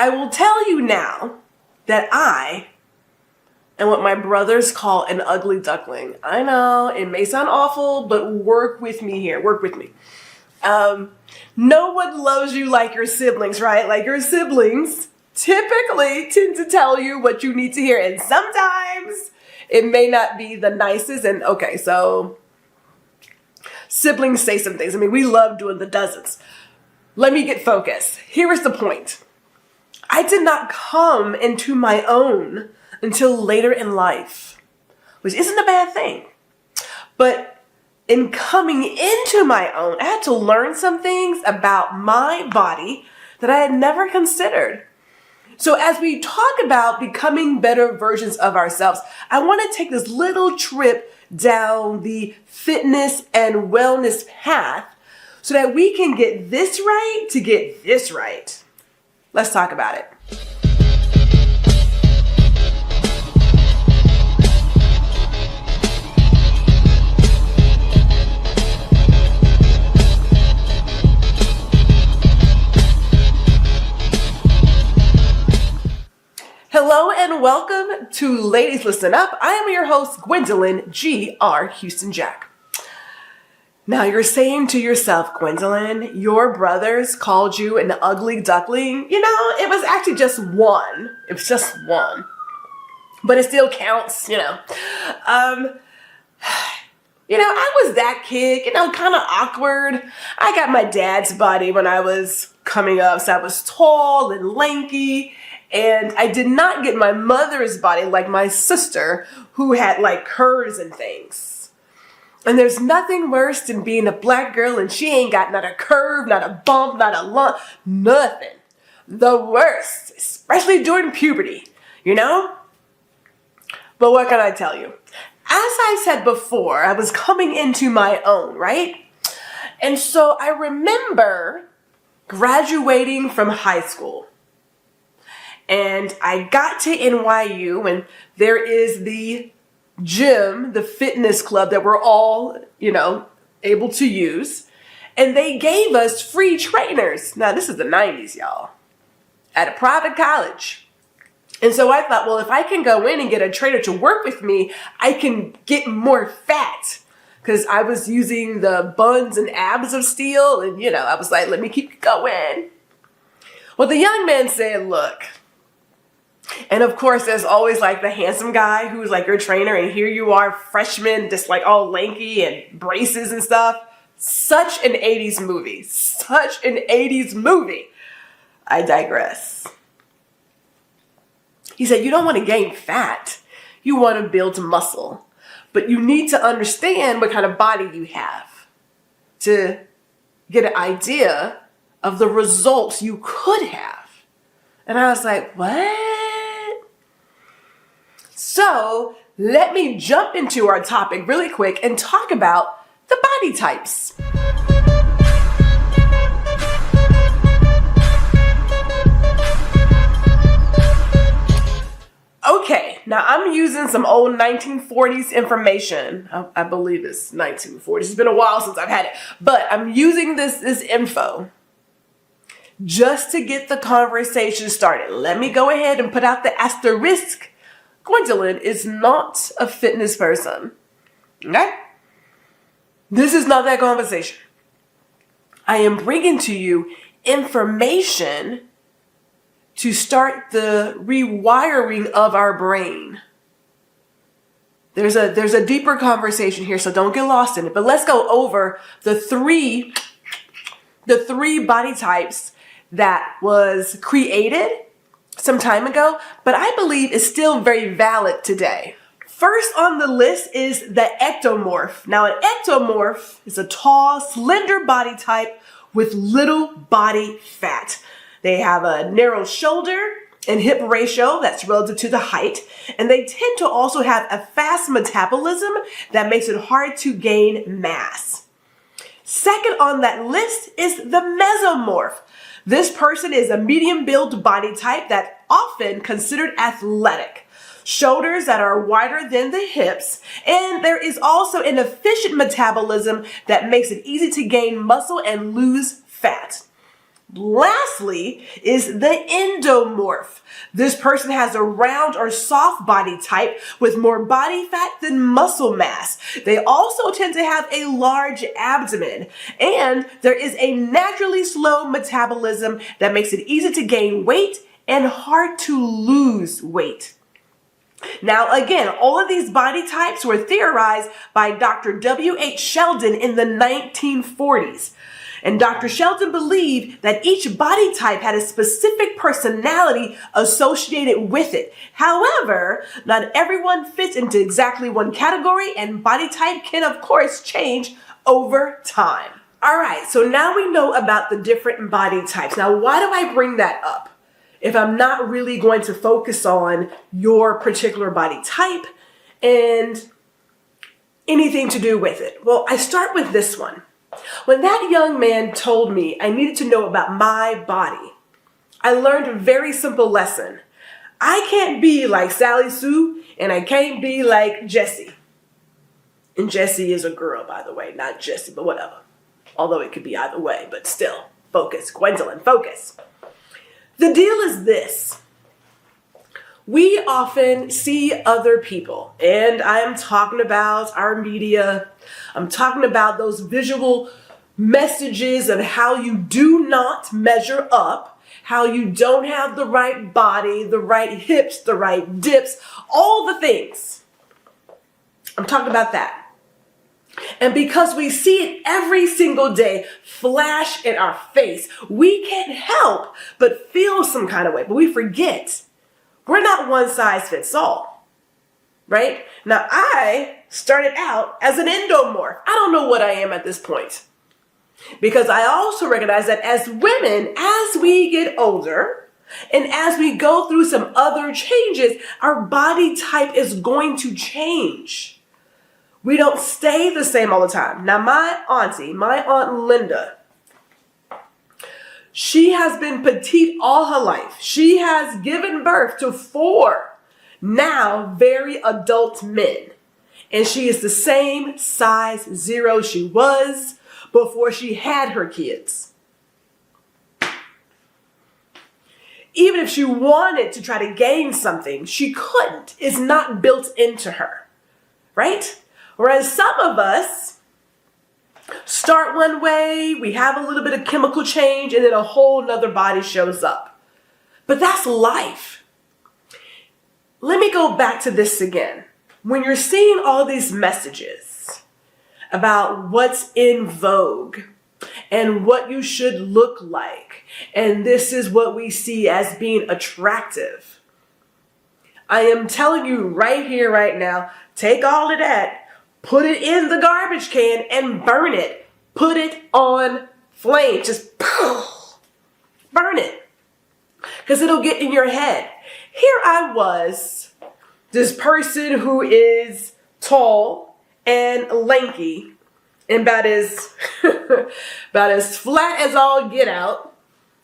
I will tell you now that I am what my brothers call an ugly duckling. I know it may sound awful, but work with me here. Work with me. No one loves you like your siblings, right? Like your siblings typically tend to tell you what you need to hear. And sometimes it may not be the nicest. And okay, so siblings say some things. I mean, we love doing the dozens. Let me get focused. Here is the point. I did not come into my own until later in life, which isn't a bad thing. But in coming into my own, I had to learn some things about my body that I had never considered. So as we talk about becoming better versions of ourselves, I want to take this little trip down the fitness and wellness path so that we can get this right to get this right. Let's talk about it. Hello and welcome to Ladies Listen Up. I am your host, Gwendolyn, G.R. Houston Jack. Now you're saying to yourself, Gwendolyn, your brothers called you an ugly duckling. You know, it was actually just one. It was just one. But it still counts, you know. I was that kid, kind of awkward. I got my dad's body when I was coming up, so I was tall and lanky. And I did not get my mother's body like my sister, who had like curves and things. And there's nothing worse than being a black girl and she ain't got not a curve, not a bump, not a lump, nothing. The worst, especially during puberty, But what can I tell you? As I said before, I was coming into my own, right? And so I remember graduating from high school. And I got to NYU, and there is the gym, the fitness club that we're all, able to use. And they gave us free trainers. Now, this is the 90s, y'all, at a private college. And so I thought, well, if I can go in and get a trainer to work with me, I can get more fat. Because I was using the buns and abs of steel. And, I was like, let me keep going. Well, the young man said, look. And of course, there's always like the handsome guy who's like your trainer. And here you are, freshman, just like all lanky and braces and stuff. Such an 80s movie. Such an 80s movie. I digress. He said, you don't want to gain fat. You want to build muscle. But you need to understand what kind of body you have to get an idea of the results you could have. And I was like, what? So let me jump into our topic really quick and talk about the body types. Okay, now I'm using some old 1940s information. I believe it's 1940s. It's been a while since I've had it, but I'm using this info just to get the conversation started. Let me go ahead and put out the asterisk. Gwendolyn is not a fitness person. Okay? This is not that conversation. I am bringing to you information to start the rewiring of our brain. There's a deeper conversation here, so don't get lost in it. But let's go over the three body types that was created some time ago, but I believe is still very valid today. First on the list is the ectomorph. Now, an ectomorph is a tall, slender body type with little body fat. They have a narrow shoulder and hip ratio that's relative to the height, and they tend to also have a fast metabolism that makes it hard to gain mass. Second on that list is the mesomorph. This person is a medium-built body type that's often considered athletic. Shoulders that are wider than the hips, and there is also an efficient metabolism that makes it easy to gain muscle and lose fat. Lastly is the endomorph. This person has a round or soft body type with more body fat than muscle mass. They also tend to have a large abdomen, and there is a naturally slow metabolism that makes it easy to gain weight and hard to lose weight. Now, again, all of these body types were theorized by Dr. W.H. Sheldon in the 1940s. And Dr. Sheldon believed that each body type had a specific personality associated with it. However, not everyone fits into exactly one category, and body type can, of course, change over time. All right, so now we know about the different body types. Now, why do I bring that up if I'm not really going to focus on your particular body type and anything to do with it? Well, I start with this one. When that young man told me I needed to know about my body, I learned a very simple lesson. I can't be like Sally Sue, and I can't be like Jessie. And Jessie is a girl, by the way, not Jessie, but whatever. Although it could be either way, but still, focus. Gwendolyn, focus. The deal is this. We often see other people, and I'm talking about our media. I'm talking about those visual messages of how you do not measure up, how you don't have the right body, the right hips, the right dips, all the things. I'm talking about that. And because we see it every single day flash in our face, we can't help but feel some kind of way, but we forget. We're not one size fits all, right? Now, I started out as an endomorph. I don't know what I am at this point, because I also recognize that as women, as we get older and as we go through some other changes, our body type is going to change. We don't stay the same all the time. Now, my Aunt Linda, she has been petite all her life. She has given birth to 4 now very adult men. And she is the same size 0 she was before she had her kids. Even if she wanted to try to gain something, she couldn't. It's not built into her, right? Whereas some of us start one way, we have a little bit of chemical change, and then a whole nother body shows up. But that's life. Let me go back to this again. When you're seeing all these messages about what's in vogue and what you should look like, and this is what we see as being attractive, I am telling you right here, right now, take all of that, put it in the garbage can and burn it. Put it on flame. Just burn it. Because it'll get in your head. Here I was, this person who is tall and lanky and about as flat as all get out.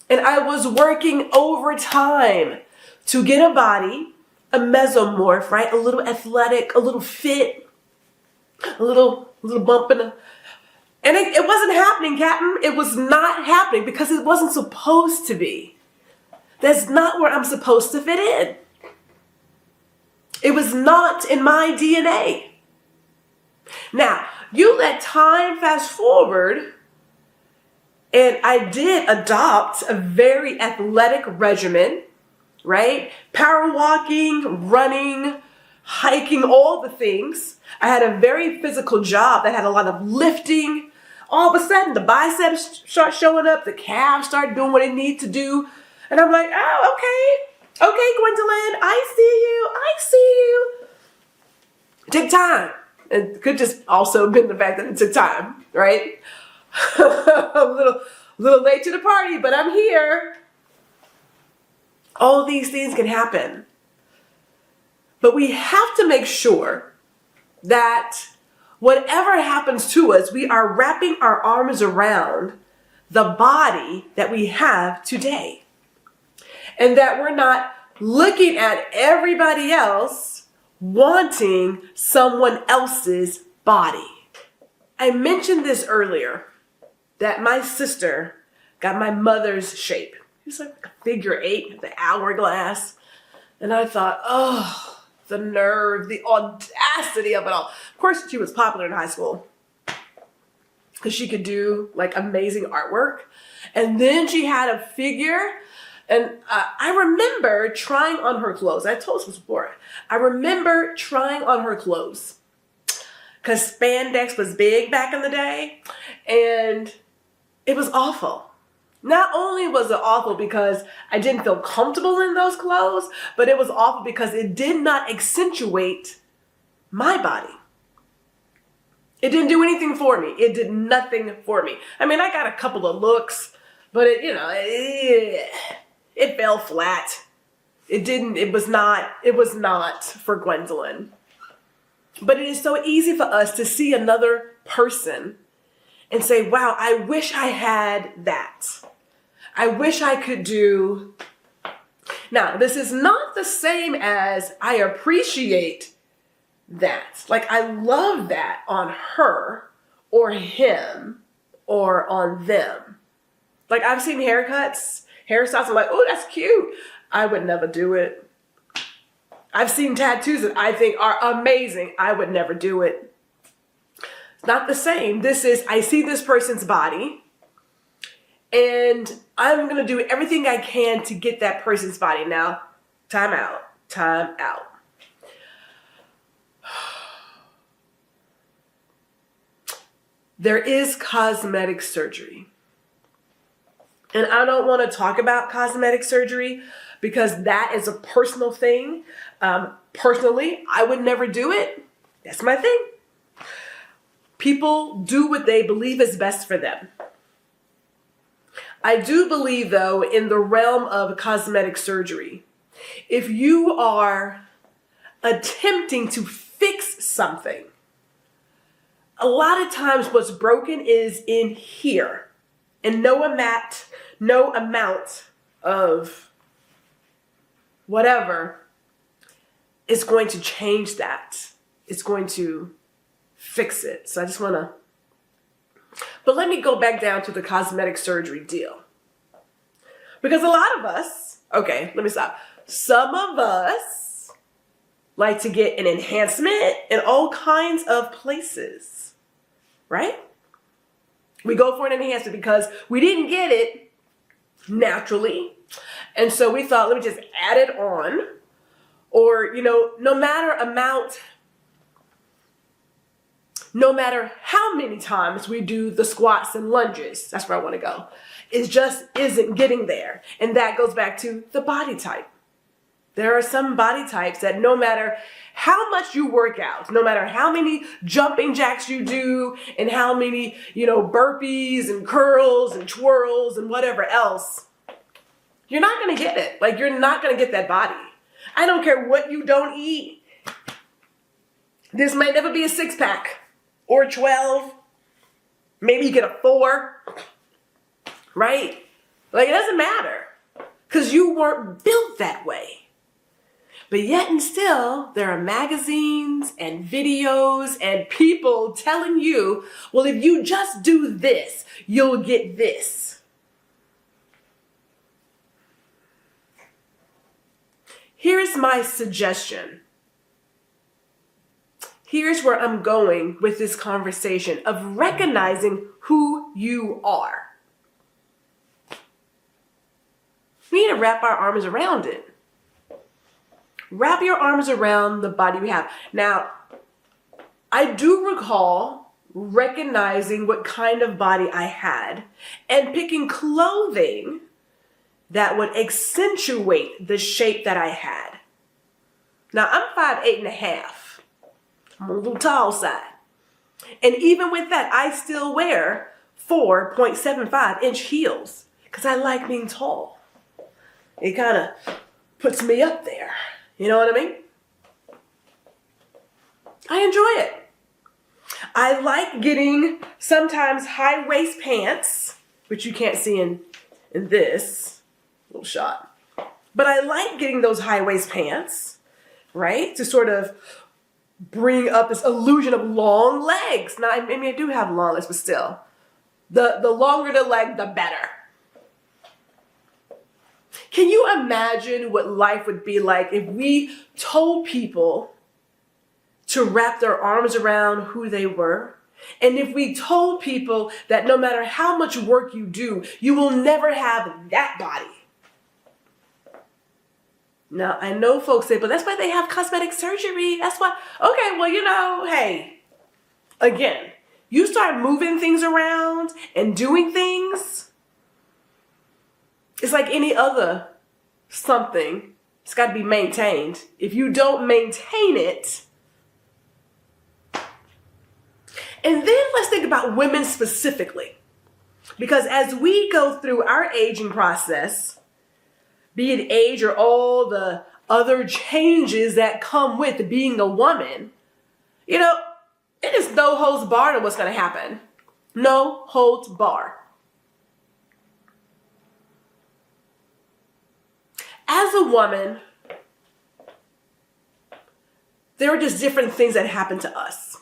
And I was working overtime to get a body, a mesomorph, right? A little athletic, a little fit, a little bump in the... And it wasn't happening, Captain. It was not happening because it wasn't supposed to be. That's not where I'm supposed to fit in. It was not in my DNA. Now, you let time fast forward, and I did adopt a very athletic regimen, right? Power walking, running, hiking, all the things. I had a very physical job that had a lot of lifting. All of a sudden, the biceps start showing up, the calves start doing what they need to do. And I'm like, oh, okay. Okay, Gwendolyn, I see you. It took time. It could just also have been the fact that it took time, right? a little late to the party, but I'm here. All these things can happen. But we have to make sure that whatever happens to us, we are wrapping our arms around the body that we have today. And that we're not looking at everybody else wanting someone else's body. I mentioned this earlier, that my sister got my mother's shape. It was like a figure 8, the hourglass. And I thought, oh, the nerve, the audacity of it all. Of course, she was popular in high school because she could do like amazing artwork. And then she had a figure. And I remember trying on her clothes. I told this before. I remember trying on her clothes because spandex was big back in the day. And it was awful. Not only was it awful because I didn't feel comfortable in those clothes, but it was awful because it did not accentuate my body. It didn't do anything for me. It did nothing for me. I mean, I got a couple of looks, but it fell flat. It was not for Gwendolyn. But it is so easy for us to see another person and say, wow, I wish I had that. I wish I could do. Now, this is not the same as I appreciate that. Like, I love that on her or him or on them. Like, I've seen hairstyles. I'm like, oh, that's cute. I would never do it. I've seen tattoos that I think are amazing. I would never do it. It's not the same. This is, I see this person's body and I'm going to do everything I can to get that person's body. Now, time out. There is cosmetic surgery. And I don't want to talk about cosmetic surgery because that is a personal thing. Personally, I would never do it. That's my thing. People do what they believe is best for them. I do believe, though, in the realm of cosmetic surgery, if you are attempting to fix something, a lot of times what's broken is in here, and no amount of whatever is going to change that. It's going to fix it. So I just want to, but let me go back down to the cosmetic surgery deal. Because a lot of us, okay, let me stop. Some of us like to get an enhancement in all kinds of places, right? We go for an enhancement because we didn't get it naturally. And so we thought, let me just add it on. Or, no matter how many times we do the squats and lunges, that's where I want to go. It just isn't getting there. And that goes back to the body type. There are some body types that no matter how much you work out, no matter how many jumping jacks you do and how many, burpees and curls and twirls and whatever else, you're not going to get it. Like, you're not going to get that body. I don't care what you don't eat. This might never be a 6-pack or a 12. Maybe you get a 4, right? Like, it doesn't matter because you weren't built that way. But yet and still, there are magazines and videos and people telling you, well, if you just do this, you'll get this. Here's my suggestion. Here's where I'm going with this conversation of recognizing who you are. We need to wrap our arms around it. Wrap your arms around the body we have. Now, I do recall recognizing what kind of body I had and picking clothing that would accentuate the shape that I had. Now, I'm 5'8.5". I'm a little tall side. And even with that, I still wear 4.75-inch heels because I like being tall. It kind of puts me up there. You know what I mean? I enjoy it. I like getting sometimes high waist pants, which you can't see in this little shot. But I like getting those high waist pants, right? To sort of bring up this illusion of long legs. Now, I mean, I do have long legs, but still. The longer the leg, the better. Can you imagine what life would be like if we told people to wrap their arms around who they were? And if we told people that no matter how much work you do, you will never have that body. Now, I know folks say, but that's why they have cosmetic surgery. That's why, okay, well, you know, hey, again, you start moving things around and doing things, it's like any other something. It's got to be maintained. If you don't maintain it, and then let's think about women specifically. Because as we go through our aging process, be it age or all the other changes that come with being a woman, you know, it is no holds barred on what's going to happen. No holds barred. As a woman, there are just different things that happen to us.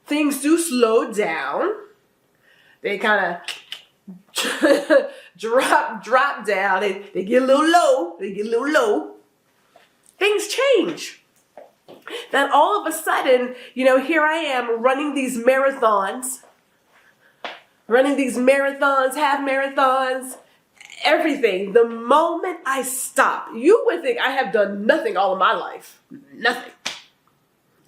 Things do slow down. They kind of drop down. They get a little low. Things change. Then all of a sudden, you know, here I am running these marathons, half marathons, everything. The moment I stop, you would think I have done nothing all of my life. Nothing.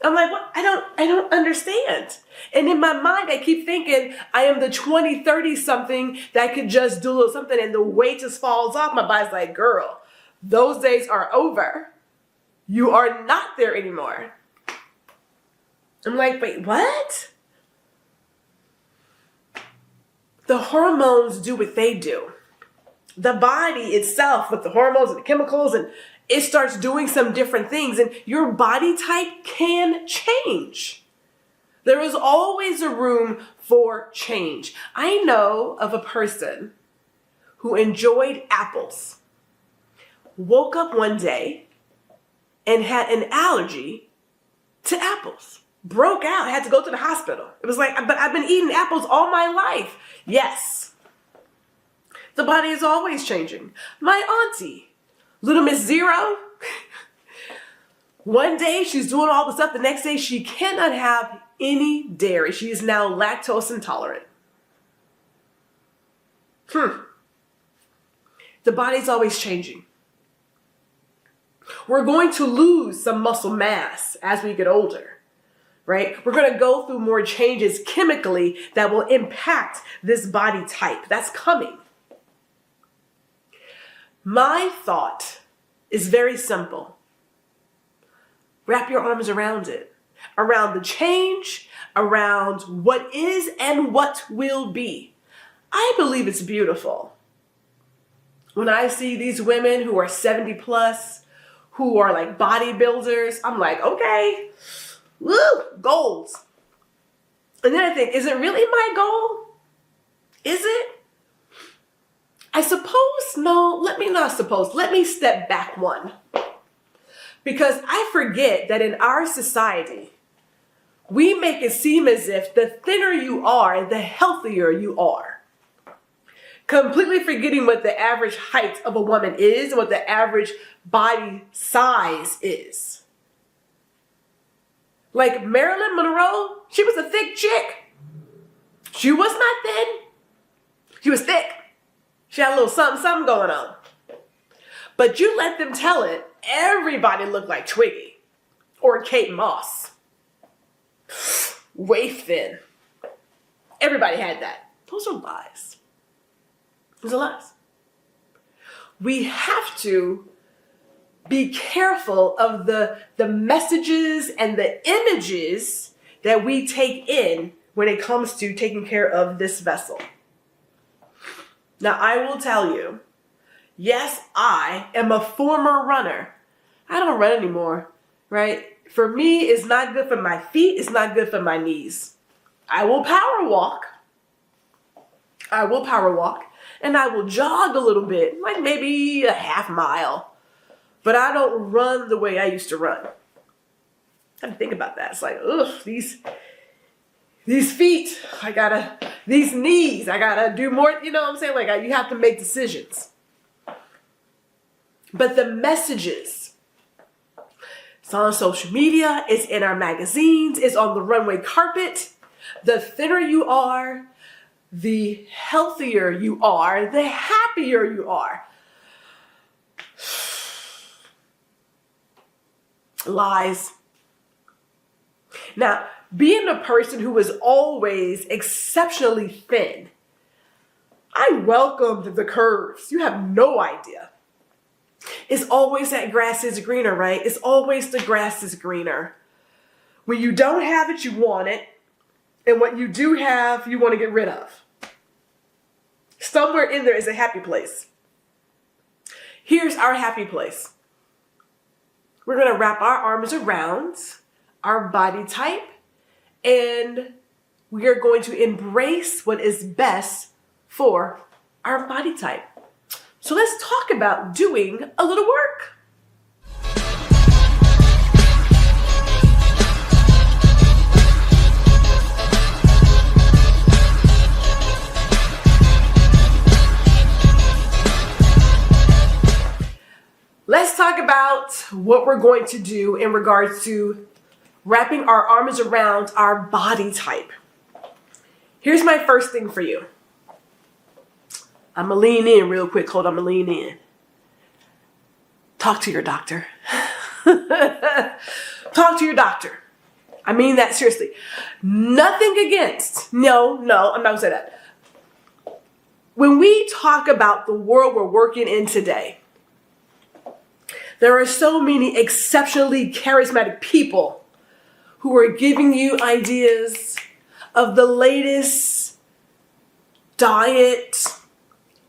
I'm like, what? I don't understand. And in my mind, I keep thinking I am the 20, 30 something that could just do a little something and the weight just falls off. My body's like, girl, those days are over. You are not there anymore. I'm like, wait, what? The hormones do what they do. The body itself with the hormones and the chemicals, and it starts doing some different things, and your body type can change. There is always a room for change. I know of a person who enjoyed apples, woke up one day and had an allergy to apples, broke out, had to go to the hospital. It was like, but I've been eating apples all my life. Yes. The body is always changing. My auntie, Little Miss Zero, one day she's doing all the stuff. The next day she cannot have any dairy. She is now lactose intolerant. The body's always changing. We're going to lose some muscle mass as we get older, right? We're going to go through more changes chemically that will impact this body type. That's coming. My thought is very simple. Wrap your arms around it, around the change, around what is and what will be. I believe it's beautiful. When I see these women who are 70 plus, who are like bodybuilders, I'm like, okay, woo, goals. And then I think, is it really my goal? Is it? I suppose, no, let me step back one. Because I forget that in our society, we make it seem as if the thinner you are, the healthier you are. Completely forgetting what the average height of a woman is and what the average body size is. Like Marilyn Monroe, she was a thick chick. She was not thin. She was thick. She had a little something going on. But you let them tell it, everybody looked like Twiggy or Kate Moss. Waif thin. Everybody had that. Those are lies. Those are lies. We have to be careful of the messages and the images that we take in when it comes to taking care of this vessel. Now, I will tell you, yes, I am a former runner. I don't run anymore, right? For me, it's not good for my feet. It's not good for my knees. I will power walk. And I will jog a little bit, like maybe a half mile. But I don't run the way I used to run. I have to think about that. It's like, ugh, these feet, these knees, I gotta do more, you know what I'm saying? Like you have to make decisions. But the messages, it's on social media, it's in our magazines, it's on the runway carpet. The thinner you are, the healthier you are, the happier you are. Lies. Now, being a person who was always exceptionally thin, I welcomed the curves. You have no idea. It's always that grass is greener, right? It's always the grass is greener. When you don't have it, you want it. And what you do have, you want to get rid of. Somewhere in there is a happy place. Here's our happy place. We're going to wrap our arms around our body type, and we are going to embrace what is best for our body type. So let's talk about doing a little work. Let's talk about what we're going to do in regards to wrapping our arms around our body type. Here's my first thing for you. I'm going to lean in real quick. Hold on, I'm going to lean in. Talk to your doctor. Talk to your doctor. I mean that seriously. Nothing against. No, I'm not going to say that. When we talk about the world we're working in today, there are so many exceptionally charismatic people who are giving you ideas of the latest diet,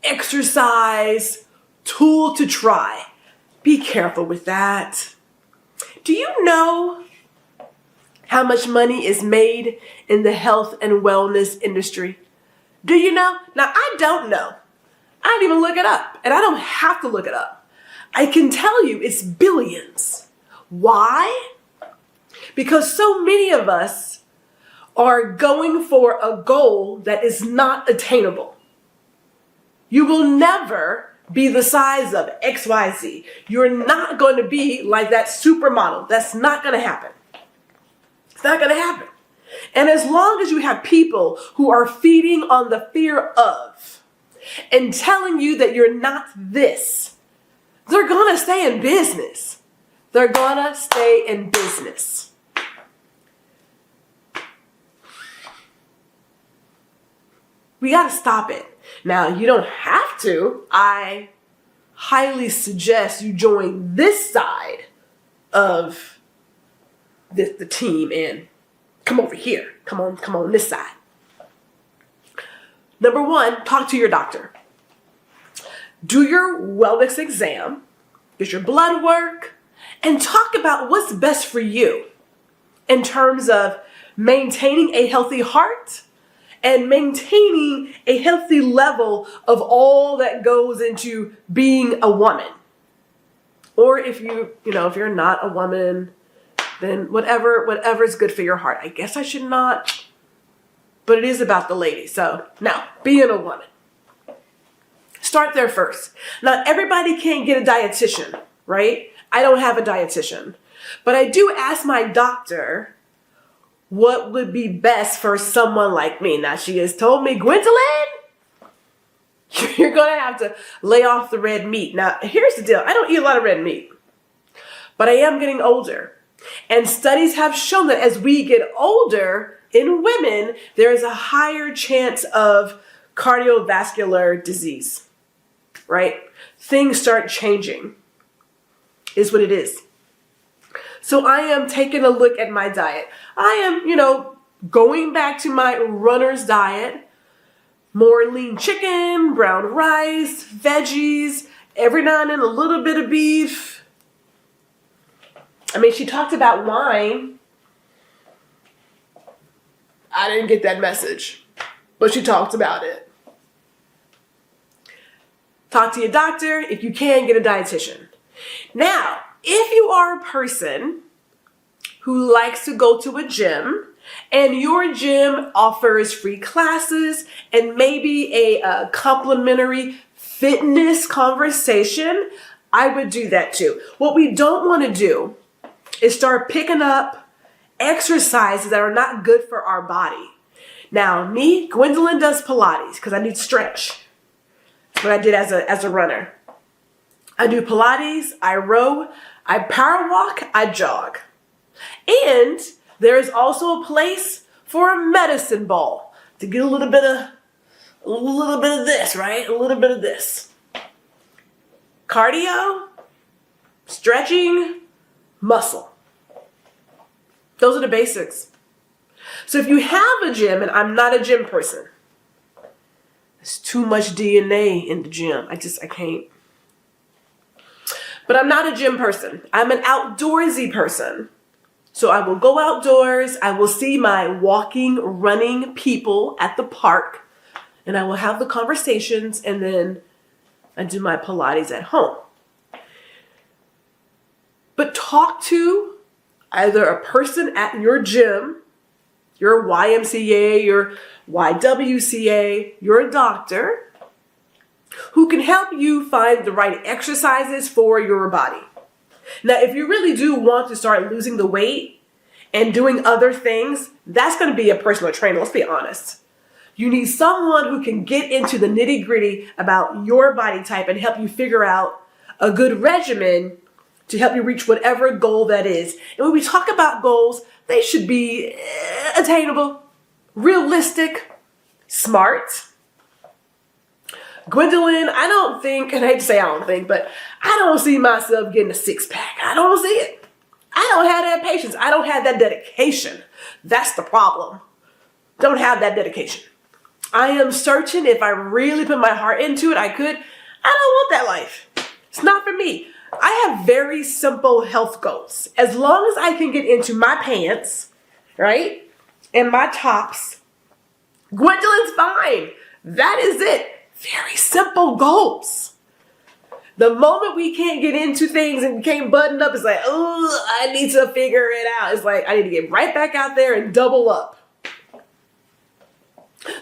exercise, tool to try. Be careful with that. Do you know how much money is made in the health and wellness industry? Do you know? Now, I don't know. I didn't even look it up, and I don't have to look it up. I can tell you it's billions. Why? Because so many of us are going for a goal that is not attainable. You will never be the size of XYZ. You're not going to be like that supermodel. That's not going to happen. It's not going to happen. And as long as you have people who are feeding on the fear of and telling you that you're not this, they're going to stay in business. They're going to stay in business. We got to stop it. Now, you don't have to. I highly suggest you join this side of the team and come over here. Come on this side. Number one, talk to your doctor. Do your wellness exam, get your blood work, and talk about what's best for you in terms of maintaining a healthy heart and maintaining a healthy level of all that goes into being a woman. Or if if you're not a woman, then whatever is good for your heart. I guess I should not, but it is about the lady. So now, being a woman. Start there first. Now, everybody can't get a dietitian, right? I don't have a dietitian, but I do ask my doctor what would be best for someone like me. Now, she has told me, Gwendolyn, you're going to have to lay off the red meat. Now, here's the deal. I don't eat a lot of red meat, but I am getting older. And studies have shown that as we get older in women, there is a higher chance of cardiovascular disease, right? Things start changing, is what it is. So I am taking a look at my diet. I am, going back to my runner's diet, more lean chicken, brown rice, veggies, every now and then a little bit of beef. I mean, she talked about wine. I didn't get that message, but she talked about it. Talk to your doctor. If you can, get a dietitian. Now, if you are a person who likes to go to a gym and your gym offers free classes and maybe a complimentary fitness conversation, I would do that too. What we don't want to do is start picking up exercises that are not good for our body. Now, me, Gwendolyn does Pilates because I need stretch. That's what I did as a runner. I do Pilates, I row, I power walk, I jog. And there is also a place for a medicine ball to get a little bit of this, right? A little bit of this. Cardio, stretching, muscle. Those are the basics. So if you have a gym, and I'm not a gym person, there's too much DNA in the gym. I can't. But I'm not a gym person. I'm an outdoorsy person. So I will go outdoors. I will see my walking, running people at the park, and I will have the conversations, and then I do my Pilates at home. But talk to either a person at your gym, your YMCA, your YWCA, your doctor, who can help you find the right exercises for your body. Now, if you really do want to start losing the weight and doing other things, that's going to be a personal trainer, let's be honest. You need someone who can get into the nitty-gritty about your body type and help you figure out a good regimen to help you reach whatever goal that is. And when we talk about goals, they should be attainable, realistic, smart. Gwendolyn, I don't think, and I hate to say I don't think, but I don't see myself getting a six-pack. I don't see it. I don't have that patience. I don't have that dedication. That's the problem. Don't have that dedication. I am certain if I really put my heart into it, I could. I don't want that life. It's not for me. I have very simple health goals. As long as I can get into my pants, right, and my tops, Gwendolyn's fine. That is it. Very simple goals. The moment we can't get into things and can't button up, it's like, oh, I need to figure it out. It's like, I need to get right back out there and double up.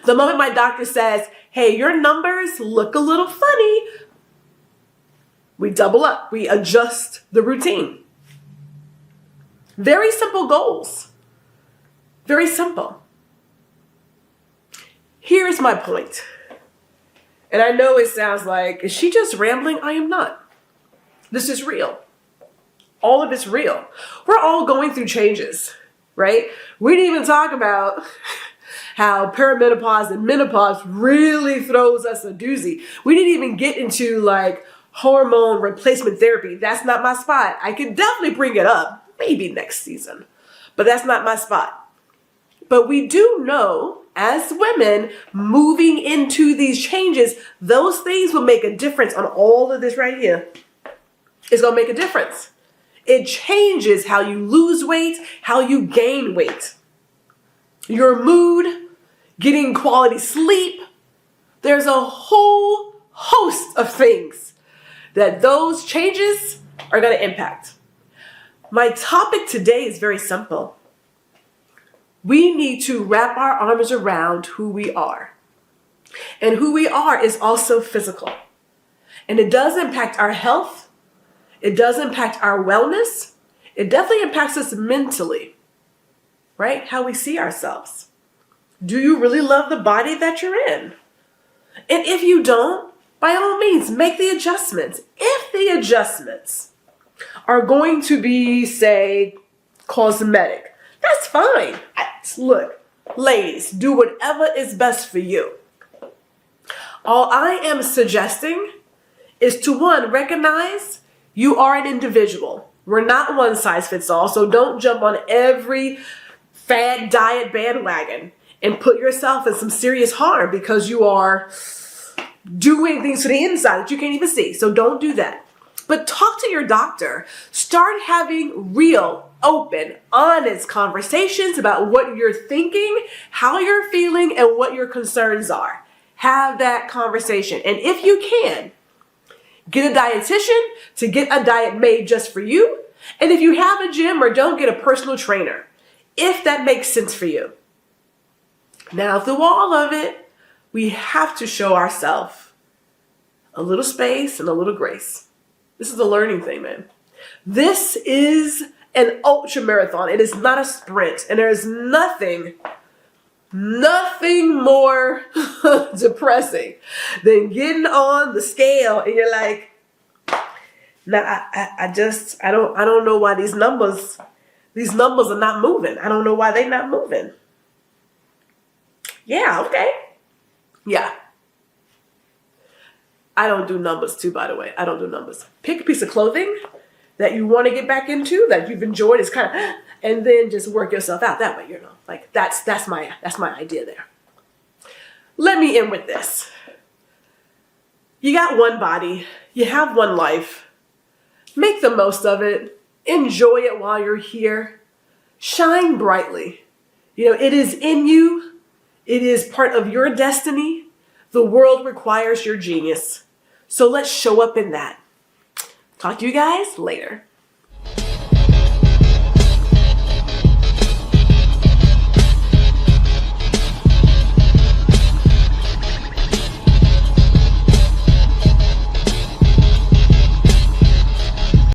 The moment my doctor says, hey, your numbers look a little funny, we double up. We adjust the routine. Very simple goals. Very simple. Here's my point. And I know it sounds like, is she just rambling? I am not. This is real. All of it's real. We're all going through changes, right? We didn't even talk about how perimenopause and menopause really throws us a doozy. We didn't even get into like hormone replacement therapy. That's not my spot. I could definitely bring it up, maybe next season, but that's not my spot. But we do know, as women moving into these changes, those things will make a difference on all of this right here. It's going to make a difference. It changes how you lose weight, how you gain weight. Your mood, getting quality sleep. There's a whole host of things that those changes are going to impact. My topic today is very simple. We need to wrap our arms around who we are. And who we are is also physical. And it does impact our health. It does impact our wellness. It definitely impacts us mentally, right? How we see ourselves. Do you really love the body that you're in? And if you don't, by all means, make the adjustments. If the adjustments are going to be, say, cosmetic, that's fine. Look, ladies, do whatever is best for you. All I am suggesting is to, one, recognize you are an individual. We're not one size fits all, so don't jump on every fad diet bandwagon and put yourself in some serious harm because you are doing things to the inside that you can't even see. So don't do that. But talk to your doctor. Start having real, open, honest conversations about what you're thinking, how you're feeling, and what your concerns are. Have that conversation. And if you can, get a dietitian to get a diet made just for you. And if you have a gym or don't, get a personal trainer, if that makes sense for you. Now, through all of it, we have to show ourselves a little space and a little grace. This is a learning thing, man. This is an ultra marathon. It is not a sprint. And there is nothing more depressing than getting on the scale and you're like, nah, I don't know why these numbers are not moving. I don't know why they're not moving. Yeah, okay. Yeah. I don't do numbers too, by the way. I don't do numbers. Pick a piece of clothing that you want to get back into, that you've enjoyed, is kind of, and then just work yourself out that way, you know. Like that's my idea there. Let me end with this. You got one body, you have one life. Make the most of it. Enjoy it while you're here. Shine brightly. You know, it is in you. It is part of your destiny. The world requires your genius. So let's show up in that. Talk to you guys later.